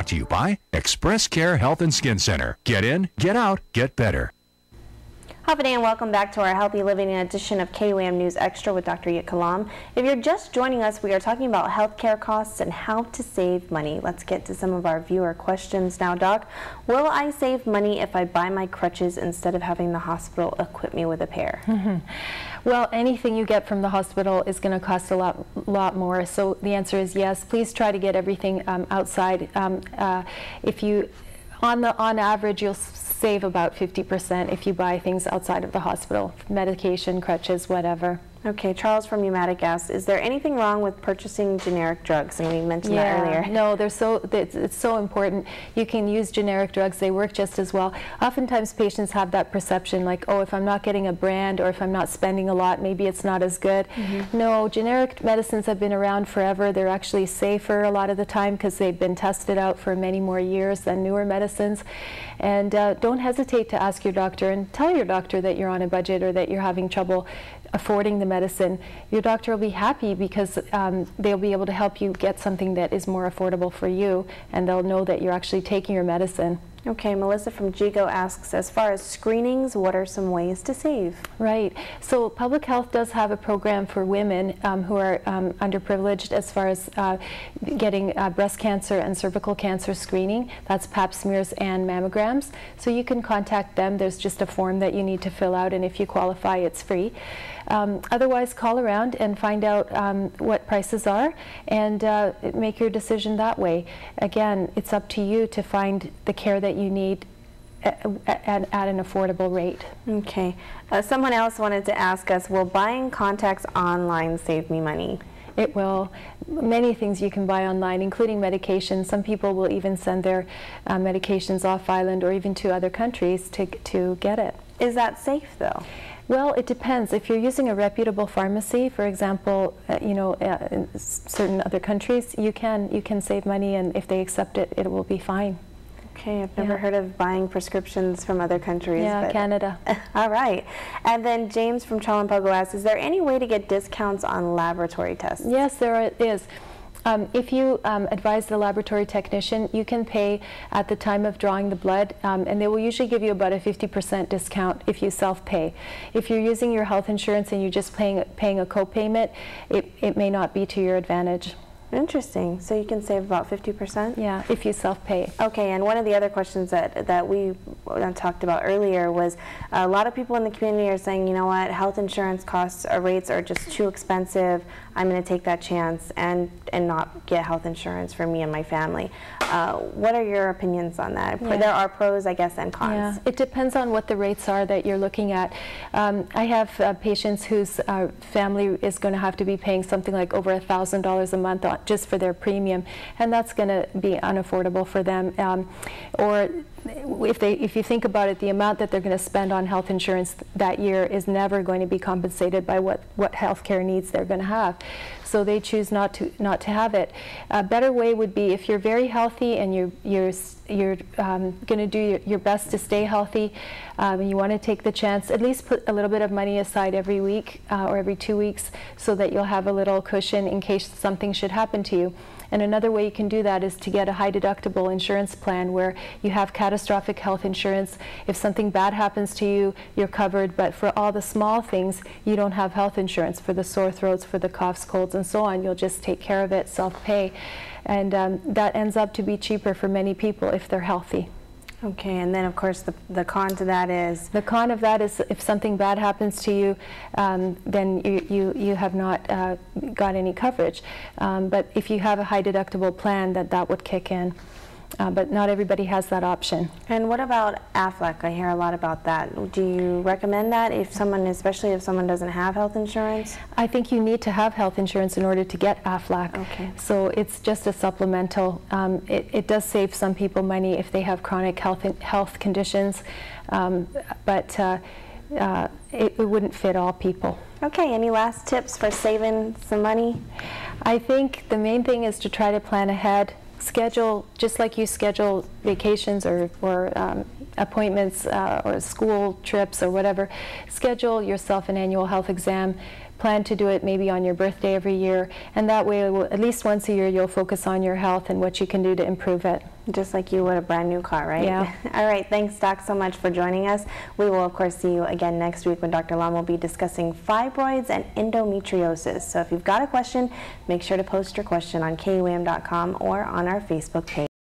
Brought to you by Express Care Health and Skin Center. Get in, get out, get better. Happy day and welcome back to our Healthy Living edition of KUAM News Extra with Dr. Jitka Lom. If you're just joining us, we are talking about healthcare costs and how to save money. Let's get to some of our viewer questions now. Doc, will I save money if I buy my crutches instead of having the hospital equip me with a pair? Well, anything you get from the hospital is going to cost a lot more. So the answer is yes. Please try to get everything outside. If you, on average, you'll save about 50% if you buy things outside of the hospital, medication, crutches, whatever. Okay, Charles from Pneumatic asks, is there anything wrong with purchasing generic drugs? And we mentioned that earlier. No, it's so important. You can use generic drugs. They work just as well. Oftentimes patients have that perception like, oh, if I'm not getting a brand or if I'm not spending a lot, maybe it's not as good. No, generic medicines have been around forever. They're actually safer a lot of the time because they've been tested out for many more years than newer medicines. And don't hesitate to ask your doctor and tell your doctor that you're on a budget or that you're having trouble affording the medicine. Your doctor will be happy because they'll be able to help you get something that is more affordable for you, and they'll know that you're actually taking your medicine. Okay, Melissa from Jigo asks, as far as screenings, what are some ways to save? Right. So public health does have a program for women who are underprivileged as far as getting breast cancer and cervical cancer screening. That's pap smears and mammograms. So you can contact them. There's just a form that you need to fill out, and if you qualify, it's free. Otherwise, call around and find out what prices are and make your decision that way. Again, it's up to you to find the care that you need at an affordable rate. Okay. Someone else wanted to ask us, will buying contacts online save me money? It will. Many things you can buy online, including medications. Some people will even send their medications off island or even to other countries to get it. Is that safe, though? Well, it depends. If you're using a reputable pharmacy, for example, in certain other countries, you can save money, and if they accept it, it will be fine. Okay, I've never heard of buying prescriptions from other countries. Yeah, Canada. All right. And then James from Chalampogo asks, is there any way to get discounts on laboratory tests? Yes, there is. If you advise the laboratory technician, you can pay at the time of drawing the blood, and they will usually give you about a 50% discount if you self-pay. If you're using your health insurance and you're just paying a co-payment, it may not be to your advantage. Interesting. So you can save about 50%? Yeah, if you self-pay. Okay, and one of the other questions that we talked about earlier was a lot of people in the community are saying, you know what, health insurance costs or rates are just too expensive. I'm going to take that chance and not get health insurance for me and my family. What are your opinions on that? Yeah. There are pros, I guess, and cons. Yeah, it depends on what the rates are that you're looking at. I have patients whose family is going to have to be paying something like over $1,000 a month just for their premium, and that's going to be unaffordable for them. Or if you think about it, the amount that they're going to spend on health insurance that year is never going to be compensated by what health care needs they're going to have. So they choose not to have it. A better way would be if you're very healthy and you're going to do your best to stay healthy, and you want to take the chance, at least put a little bit of money aside every week or every 2 weeks so that you'll have a little cushion in case something should happen to you. And another way you can do that is to get a high deductible insurance plan where you have catastrophic health insurance. If something bad happens to you, you're covered, but for all the small things, you don't have health insurance. For the sore throats, for the coughs, colds, and so on, you'll just take care of it, self-pay. And that ends up to be cheaper for many people if they're healthy. Okay, and then of course the con to that is? The con of that is if something bad happens to you, then you have not got any coverage. But if you have a high deductible plan, that would kick in. But not everybody has that option. And what about AFLAC? I hear a lot about that. Do you recommend that especially if someone doesn't have health insurance? I think you need to have health insurance in order to get AFLAC. Okay. So it's just a supplemental. It does save some people money if they have chronic health conditions, but it wouldn't fit all people. Okay, any last tips for saving some money? I think the main thing is to try to plan ahead. Schedule, just like you schedule vacations or appointments or school trips or whatever, schedule yourself an annual health exam, plan to do it maybe on your birthday every year, and that way at least once a year you'll focus on your health and what you can do to improve it. Just like you would a brand new car, right? Yeah. All right, thanks Doc so much for joining us. We will of course see you again next week when Dr. Lom will be discussing fibroids and endometriosis. So if you've got a question, make sure to post your question on KUAM.com or on our Facebook page.